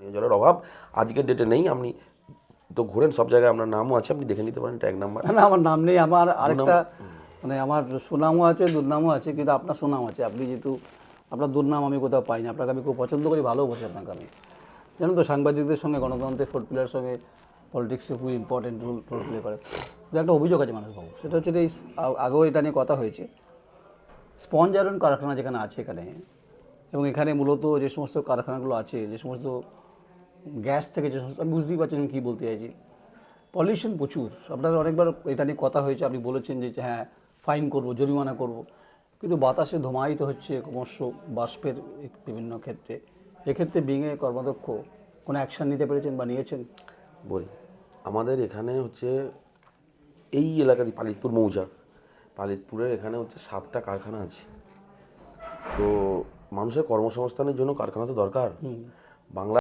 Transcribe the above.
পানীয় জলের অভাব আজকের ডেটে নেই। আপনি তো ঘোরেন সব জায়গায়, আপনার নামও আছে, আপনি দেখে নিতে পারেন, ট্যাগ নাম্বার। না আমার নাম নেই, আমার আরেকটা মানে আমার সুনামও আছে দুর্নামও আছে, কিন্তু আপনার সুনাম আছে। আপনি যেহেতু আপনার দুর্নাম আমি কোথাও পাইনি, আপনাকে আমি খুব পছন্দ করি, ভালোবাসি আপনাকে আমি। জানেন তো সাংবাদিকদের সঙ্গে গণতন্ত্রের ফোর্ট পিলারের সঙ্গে পলিটিক্সে খুব ইম্পর্টেন্ট রোল প্লে করে। যে একটা অভিযোগ আছে মানসবাবু, সেটা হচ্ছে যে আগেও এটা নিয়ে কথা হয়েছে, স্পঞ্জ আয়রন কারখানা যেখানে আছে এখানে, এবং এখানে মূলত যে সমস্ত কারখানাগুলো আছে, যে সমস্ত গ্যাস থেকে যে সমস্ত, আমি বুঝতেই পারছেন আমি কী বলতে চাইছি, পলিউশন প্রচুর। আপনার অনেকবার এটা নিয়ে কথা হয়েছে, আপনি বলেছেন যে হ্যাঁ ফাইন করব, জরিমানা করব, কিন্তু বাতাসে ধোঁয়ায়িত হচ্ছে ক্রমশ বাষ্পের বিভিন্ন ক্ষেত্রে। এক্ষেত্রে বিঙে কর্মাধ্যক্ষ কোনো অ্যাকশান নিতে পেরেছেন বা নিয়েছেন? বলি, আমাদের এখানে হচ্ছে এই এলাকাতে পালিতপুর মৌজা, পালিতপুরের এখানে হচ্ছে 7টা কারখানা আছে। তো মানুষের কর্মসংস্থানের জন্য কারখানা তো দরকার। বাংলা